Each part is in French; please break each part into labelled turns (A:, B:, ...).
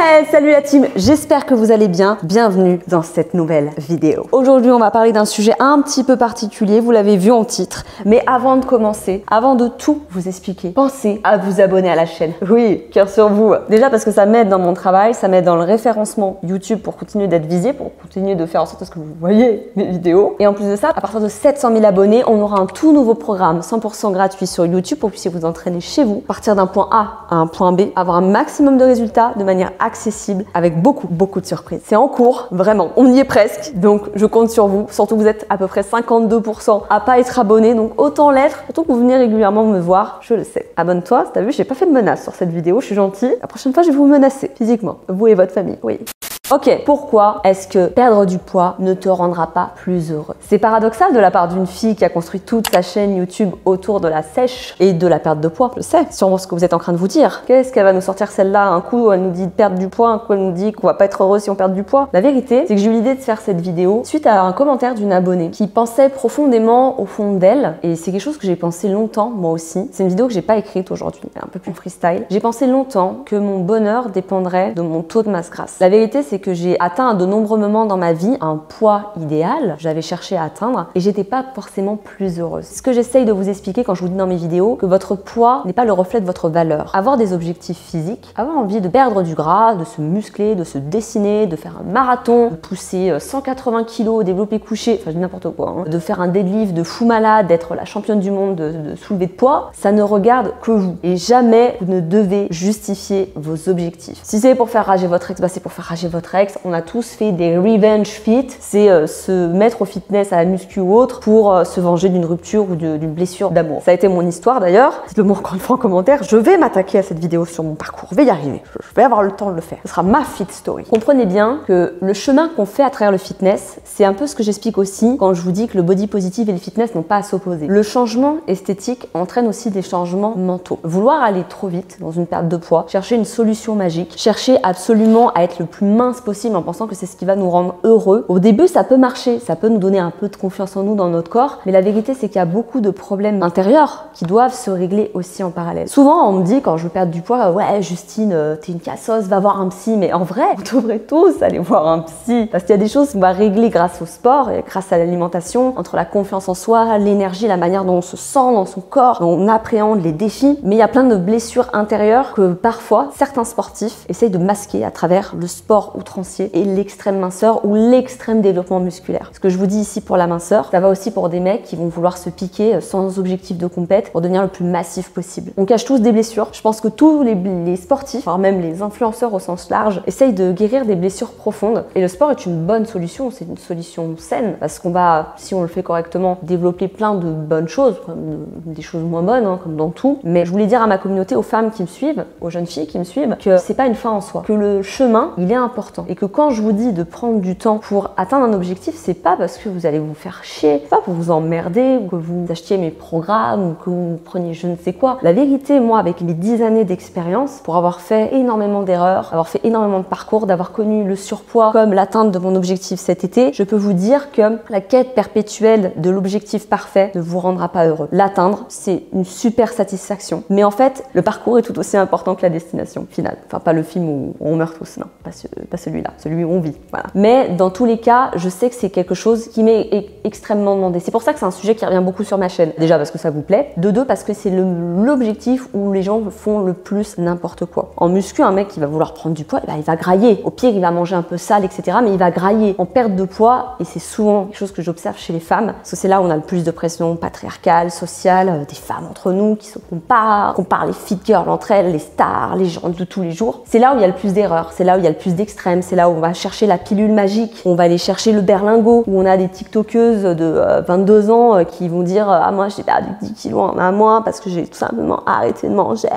A: Hey, salut la team, j'espère que vous allez bien. Bienvenue dans cette nouvelle vidéo. Aujourd'hui, on va parler d'un sujet un petit peu particulier, vous l'avez vu en titre. Mais avant de commencer, avant de tout vous expliquer, pensez à vous abonner à la chaîne. Oui, cœur sur vous. Déjà parce que ça m'aide dans mon travail, ça m'aide dans le référencement YouTube pour continuer d'être visé, pour continuer de faire en sorte que vous voyez mes vidéos. Et en plus de ça, à partir de 700 000 abonnés, on aura un tout nouveau programme 100% gratuit sur YouTube pour que vous puissiez vous entraîner chez vous, partir d'un point A à un point B, avoir un maximum de résultats de manière accessible avec beaucoup de surprises. C'est en cours, vraiment, on y est presque, donc je compte sur vous. Surtout vous êtes à peu près 52% à pas être abonné, donc autant l'être, surtout que vous venez régulièrement me voir, je le sais. Abonne-toi, t'as vu, j'ai pas fait de menace sur cette vidéo, je suis gentille. La prochaine fois, je vais vous menacer physiquement, vous et votre famille, oui. Ok, pourquoi est-ce que perdre du poids ne te rendra pas plus heureux? C'est paradoxal de la part d'une fille qui a construit toute sa chaîne YouTube autour de la sèche et de la perte de poids. Je sais, sûrement ce que vous êtes en train de vous dire. Qu'est-ce qu'elle va nous sortir celle-là? Un coup, elle nous dit de perdre du poids, un coup, elle nous dit qu'on va pas être heureux si on perd du poids. La vérité, c'est que j'ai eu l'idée de faire cette vidéo suite à un commentaire d'une abonnée qui pensait profondément au fond d'elle, et c'est quelque chose que j'ai pensé longtemps, moi aussi. C'est une vidéo que j'ai pas écrite aujourd'hui, un peu plus freestyle. J'ai pensé longtemps que mon bonheur dépendrait de mon taux de masse grasse. La vérité, c'est que j'ai atteint à de nombreux moments dans ma vie un poids idéal, j'avais cherché à atteindre, et j'étais pas forcément plus heureuse. Ce que j'essaye de vous expliquer quand je vous dis dans mes vidéos, que votre poids n'est pas le reflet de votre valeur. Avoir des objectifs physiques, avoir envie de perdre du gras, de se muscler, de se dessiner, de faire un marathon, de pousser 180 kg, développer couché, enfin je dis n'importe quoi, hein, de faire un deadlift de fou malade, d'être la championne du monde de soulever de poids, ça ne regarde que vous. Et jamais vous ne devez justifier vos objectifs. Si c'est pour faire rager votre ex, bah c'est pour faire rager votre ex. On a tous fait des revenge fit, c'est se mettre au fitness, à la muscu ou autre pour se venger d'une rupture ou d'une blessure d'amour. Ça a été mon histoire d'ailleurs. Dites-le-moi encore une fois en commentaire. Je vais m'attaquer à cette vidéo sur mon parcours. Je vais y arriver. Je vais avoir le temps de le faire. Ce sera ma fit story. Comprenez bien que le chemin qu'on fait à travers le fitness, c'est un peu ce que j'explique aussi quand je vous dis que le body positive et le fitness n'ont pas à s'opposer. Le changement esthétique entraîne aussi des changements mentaux. Vouloir aller trop vite dans une perte de poids, chercher une solution magique, chercher absolument à être le plus mince possible en pensant que c'est ce qui va nous rendre heureux. Au début, ça peut marcher, ça peut nous donner un peu de confiance en nous dans notre corps, mais la vérité, c'est qu'il y a beaucoup de problèmes intérieurs qui doivent se régler aussi en parallèle. Souvent, on me dit quand je veux perdre du poids, ouais, Justine, t'es une cassos, va voir un psy. Mais en vrai, vous devrez tous aller voir un psy parce qu'il y a des choses qu'on va régler grâce au sport et grâce à l'alimentation, entre la confiance en soi, l'énergie, la manière dont on se sent dans son corps, dont on appréhende les défis. Mais il y a plein de blessures intérieures que parfois certains sportifs essayent de masquer à travers le sport outrancier et l'extrême minceur ou l'extrême développement musculaire. Ce que je vous dis ici pour la minceur, ça va aussi pour des mecs qui vont vouloir se piquer sans objectif de compète pour devenir le plus massif possible. On cache tous des blessures. Je pense que tous les sportifs, voire même les influenceurs au sens large, essayent de guérir des blessures profondes. Et le sport est une bonne solution, c'est une solution saine parce qu'on va, si on le fait correctement, développer plein de bonnes choses, comme des choses moins bonnes, hein, comme dans tout. Mais je voulais dire à ma communauté, aux femmes qui me suivent, aux jeunes filles qui me suivent, que c'est pas une fin en soi, que le chemin, il est important et que quand je vous dis de prendre du temps pour atteindre un objectif, c'est pas parce que vous allez vous faire chier, c'est pas pour vous emmerder ou que vous achetiez mes programmes ou que vous preniez je ne sais quoi. La vérité, moi, avec mes 10 années d'expérience, pour avoir fait énormément d'erreurs, avoir fait énormément de parcours, d'avoir connu le surpoids comme l'atteinte de mon objectif cet été, je peux vous dire que la quête perpétuelle de l'objectif parfait ne vous rendra pas heureux. L'atteindre, c'est une super satisfaction. Mais en fait, le parcours est tout aussi important que la destination finale. Enfin, pas le film où on meurt tous, non, pas celui-là, celui où on vit, voilà. Mais dans tous les cas, je sais que c'est quelque chose qui m'est extrêmement demandé. C'est pour ça que c'est un sujet qui revient beaucoup sur ma chaîne. Déjà parce que ça vous plaît, de deux parce que c'est l'objectif où les gens font le plus n'importe quoi. En muscu, un mec qui va vouloir prendre du poids, il va grailler. Au pire, il va manger un peu sale, etc. Mais il va grailler. En perte de poids, et c'est souvent quelque chose que j'observe chez les femmes, parce que c'est là où on a le plus de pression patriarcale, sociale, des femmes entre nous qui se comparent les fit girls entre elles, les stars, les gens de tous les jours. C'est là où il y a le plus d'erreurs, c'est là où il y a le plus d'extrêmes, c'est là où on va chercher la pilule magique, on va aller chercher le berlingot, où on a des tiktokeuses de 22 ans qui vont dire « Ah, moi j'ai perdu 10 kilos en un mois parce que j'ai tout simplement arrêté de manger ».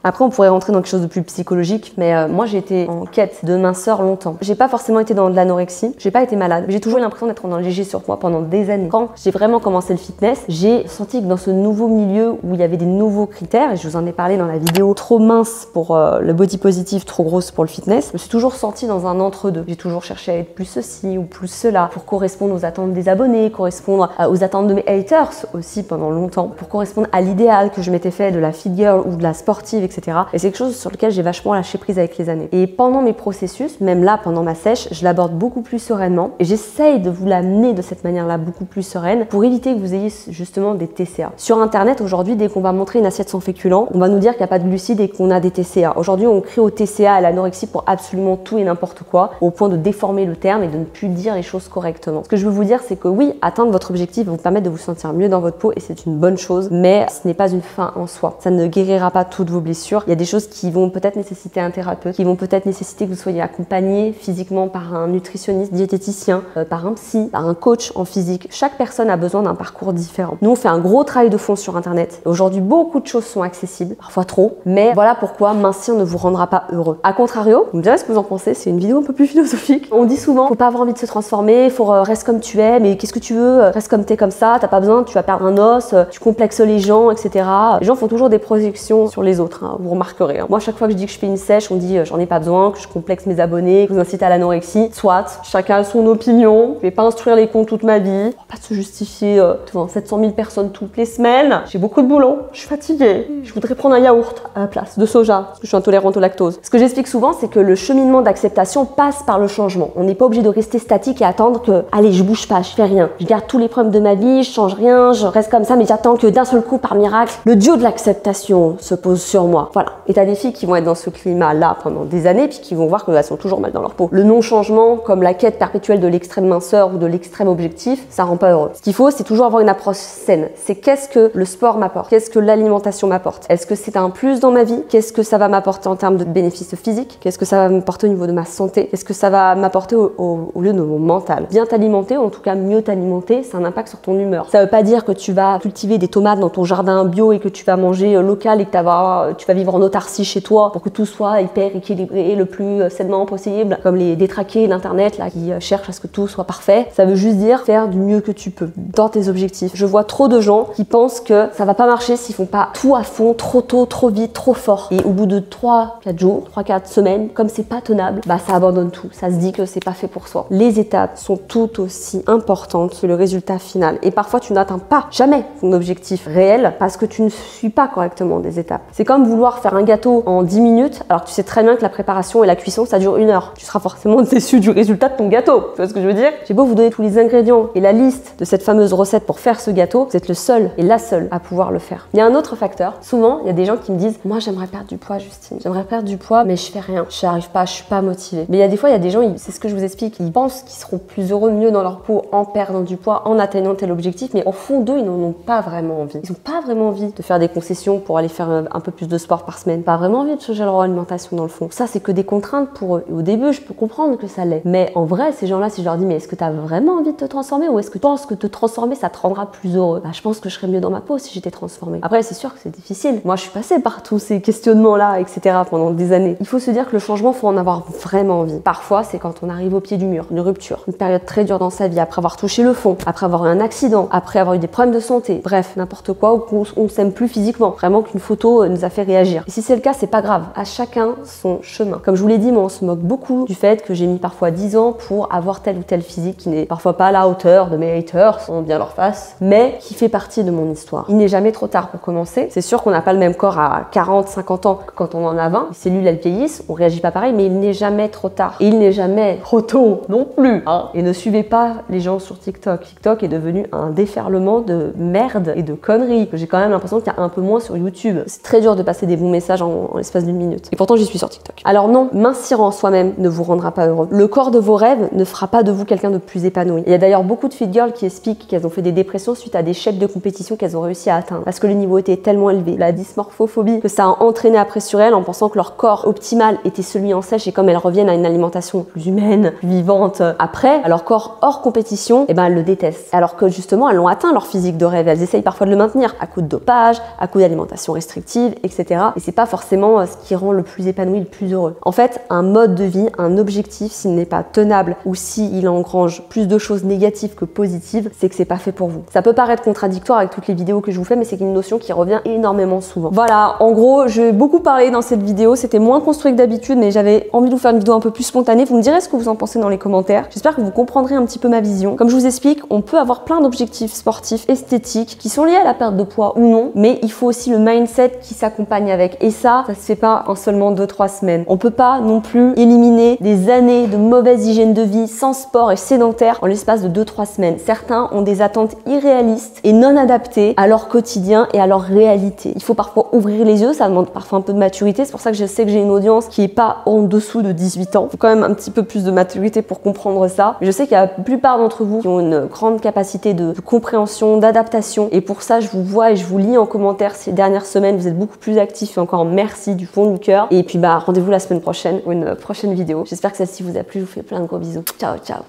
A: Après, on pourrait rentrer dans quelque chose de plus psychologique, mais moi, j'ai été en quête de minceur longtemps. J'ai pas forcément été dans de l'anorexie, j'ai pas été malade, mais j'ai toujours eu l'impression d'être dans le léger surpoids pendant des années. Quand j'ai vraiment commencé le fitness, j'ai senti que dans ce nouveau milieu où il y avait des nouveaux critères, et je vous en ai parlé dans la vidéo trop mince pour le body positive, trop grosse pour le fitness, je me suis toujours sentie dans un entre-deux. J'ai toujours cherché à être plus ceci ou plus cela, pour correspondre aux attentes des abonnés, correspondre aux attentes de mes haters aussi pendant longtemps, pour correspondre à l'idéal que je m'étais fait de la fit girl ou de la sportive, etc. etc. Et c'est quelque chose sur lequel j'ai vachement lâché prise avec les années. Et pendant mes processus, même là, pendant ma sèche, je l'aborde beaucoup plus sereinement et j'essaye de vous l'amener de cette manière-là beaucoup plus sereine pour éviter que vous ayez justement des TCA. Sur Internet, aujourd'hui, dès qu'on va montrer une assiette sans féculents, on va nous dire qu'il n'y a pas de glucides et qu'on a des TCA. Aujourd'hui, on crie au TCA, à l'anorexie pour absolument tout et n'importe quoi, au point de déformer le terme et de ne plus dire les choses correctement. Ce que je veux vous dire, c'est que oui, atteindre votre objectif va vous permettre de vous sentir mieux dans votre peau et c'est une bonne chose, mais ce n'est pas une fin en soi. Ça ne guérira pas toutes vos blessures. Il y a des choses qui vont peut-être nécessiter un thérapeute, qui vont peut-être nécessiter que vous soyez accompagné physiquement par un nutritionniste, diététicien, par un psy, par un coach en physique. Chaque personne a besoin d'un parcours différent. Nous, on fait un gros travail de fond sur Internet. Aujourd'hui, beaucoup de choses sont accessibles, parfois trop, mais voilà pourquoi mincir ne vous rendra pas heureux. A contrario, vous me direz ce que vous en pensez, c'est une vidéo un peu plus philosophique. On dit souvent, faut pas avoir envie de se transformer, faut reste comme tu es, mais qu'est-ce que tu veux, reste comme t'es comme ça, t'as pas besoin, tu vas perdre un os, tu complexes les gens, etc. Les gens font toujours des projections sur les autres, hein, vous remarquerez. Moi, chaque fois que je dis que je fais une sèche, on dit j'en ai pas besoin, que je complexe mes abonnés, que je vous incite à l'anorexie. Soit, chacun a son opinion, je vais pas instruire les comptes toute ma vie, faut pas se justifier devant 700 000 personnes toutes les semaines. J'ai beaucoup de boulot, je suis fatiguée, je voudrais prendre un yaourt à la place de soja, parce que je suis intolérante au lactose. Ce que j'explique souvent, c'est que le cheminement d'acceptation passe par le changement. On n'est pas obligé de rester statique et attendre que, allez, je bouge pas, je fais rien. Je garde tous les problèmes de ma vie, je change rien, je reste comme ça, mais j'attends que d'un seul coup, par miracle, le dieu de l'acceptation se pose sur moi. Voilà. Et t'as des filles qui vont être dans ce climat-là pendant des années, puis qui vont voir qu'elles sont toujours mal dans leur peau. Le non-changement, comme la quête perpétuelle de l'extrême minceur ou de l'extrême objectif, ça rend pas heureux. Ce qu'il faut, c'est toujours avoir une approche saine. C'est qu'est-ce que le sport m'apporte? Qu'est-ce que l'alimentation m'apporte? Est-ce que c'est un plus dans ma vie? Qu'est-ce que ça va m'apporter en termes de bénéfices physiques? Qu'est-ce que ça va m'apporter au niveau de ma santé? Qu'est-ce que ça va m'apporter au lieu de mon mental? Bien t'alimenter, ou en tout cas mieux t'alimenter, c'est un impact sur ton humeur. Ça veut pas dire que tu vas cultiver des tomates dans ton jardin bio et que tu vas manger local et que tu vas vivre en autarcie chez toi pour que tout soit hyper équilibré le plus sainement possible, comme les détraqués d'internet là qui cherchent à ce que tout soit parfait. Ça veut juste dire faire du mieux que tu peux dans tes objectifs. Je vois trop de gens qui pensent que ça va pas marcher s'ils font pas tout à fond, trop tôt, trop vite, trop fort. Et au bout de 3-4 jours, 3-4 semaines, comme c'est pas tenable, bah ça abandonne tout. Ça se dit que c'est pas fait pour soi. Les étapes sont tout aussi importantes que le résultat final. Et parfois tu n'atteins pas jamais ton objectif réel parce que tu ne suis pas correctement des étapes. C'est comme vouloir faire un gâteau en 10 minutes alors que tu sais très bien que la préparation et la cuisson ça dure 1 heure. Tu seras forcément déçu du résultat de ton gâteau. Tu vois ce que je veux dire? J'ai beau vous donner tous les ingrédients et la liste de cette fameuse recette pour faire ce gâteau, vous êtes le seul et la seule à pouvoir le faire. Il y a un autre facteur. Souvent, il y a des gens qui me disent « Moi, j'aimerais perdre du poids, Justine. J'aimerais perdre du poids, mais je fais rien. Je n'y arrive pas, je suis pas motivée. » Mais il y a des fois, il y a des gens, c'est ce que je vous explique, ils pensent qu'ils seront plus heureux, mieux dans leur peau en perdant du poids, en atteignant tel objectif, mais au fond d'eux, ils n'en ont pas vraiment envie. Ils n'ont pas vraiment envie de faire des concessions pour aller faire un peu plus de sport par semaine. Pas vraiment envie de changer leur alimentation dans le fond. Ça, c'est que des contraintes pour eux. Et au début, je peux comprendre que ça l'est. Mais en vrai, ces gens-là, si je leur dis, mais est-ce que tu as vraiment envie de te transformer ou est-ce que tu penses que te transformer, ça te rendra plus heureux? Bah, je pense que je serais mieux dans ma peau si j'étais transformée. Après, c'est sûr que c'est difficile. Moi, je suis passée par tous ces questionnements-là, etc. pendant des années. Il faut se dire que le changement, faut en avoir vraiment envie. Parfois, c'est quand on arrive au pied du mur, une rupture, une période très dure dans sa vie, après avoir touché le fond, après avoir eu un accident, après avoir eu des problèmes de santé, bref, n'importe quoi, ou qu'on ne s'aime plus physiquement. Vraiment qu'une photo nous a fait réagir. Et si c'est le cas, c'est pas grave. À chacun son chemin. Comme je vous l'ai dit, moi, on se moque beaucoup du fait que j'ai mis parfois 10 ans pour avoir tel ou tel physique qui n'est parfois pas à la hauteur de mes haters, sans bien leur face, mais qui fait partie de mon histoire. Il n'est jamais trop tard pour commencer. C'est sûr qu'on n'a pas le même corps à 40, 50 ans que quand on en a 20. Les cellules, elles vieillissent, on réagit pas pareil, mais il n'est jamais trop tard. Et il n'est jamais trop tôt non plus. Hein. Et ne suivez pas les gens sur TikTok. TikTok est devenu un déferlement de merde et de conneries. J'ai quand même l'impression qu'il y a un peu moins sur YouTube. C'est très dur de passer des bons messages en l'espace d'une minute. Et pourtant, j'y suis sur TikTok. Alors non, mincir en soi-même ne vous rendra pas heureux. Le corps de vos rêves ne fera pas de vous quelqu'un de plus épanoui. Il y a d'ailleurs beaucoup de fit girls qui expliquent qu'elles ont fait des dépressions suite à des chefs de compétition qu'elles ont réussi à atteindre parce que le niveau était tellement élevé. La dysmorphophobie que ça a entraîné après sur elles en pensant que leur corps optimal était celui en sèche et comme elles reviennent à une alimentation plus humaine, plus vivante après, à leur corps hors compétition, et ben elles le détestent. Alors que justement, elles l'ont atteint leur physique de rêve. Elles essayent parfois de le maintenir à coup de dopage, à coup d'alimentation restrictive, etc. Et c'est pas forcément ce qui rend le plus épanoui, le plus heureux. En fait, un mode de vie, un objectif, s'il n'est pas tenable ou s'il engrange plus de choses négatives que positives, c'est que c'est pas fait pour vous. Ça peut paraître contradictoire avec toutes les vidéos que je vous fais, mais c'est une notion qui revient énormément souvent. Voilà, en gros, j'ai beaucoup parlé dans cette vidéo. C'était moins construit que d'habitude, mais j'avais envie de vous faire une vidéo un peu plus spontanée. Vous me direz ce que vous en pensez dans les commentaires. J'espère que vous comprendrez un petit peu ma vision. Comme je vous explique, on peut avoir plein d'objectifs sportifs, esthétiques, qui sont liés à la perte de poids ou non, mais il faut aussi le mindset qui s'accompagne accompagne avec. Et ça se fait pas en seulement 2-3 semaines. On peut pas non plus éliminer des années de mauvaise hygiène de vie, sans sport et sédentaire en l'espace de 2-3 semaines. Certains ont des attentes irréalistes et non adaptées à leur quotidien et à leur réalité. Il faut parfois ouvrir les yeux, ça demande parfois un peu de maturité. C'est pour ça que je sais que j'ai une audience qui est pas en dessous de 18 ans. Il faut quand même un petit peu plus de maturité pour comprendre ça. Mais je sais qu'il y a la plupart d'entre vous qui ont une grande capacité de compréhension, d'adaptation. Et pour ça, je vous vois et je vous lis en commentaire ces dernières semaines. Vous êtes beaucoup plus actifs et encore merci du fond du cœur. Et puis rendez-vous la semaine prochaine pour une prochaine vidéo. J'espère que celle-ci vous a plu. Je vous fais plein de gros bisous. Ciao, ciao.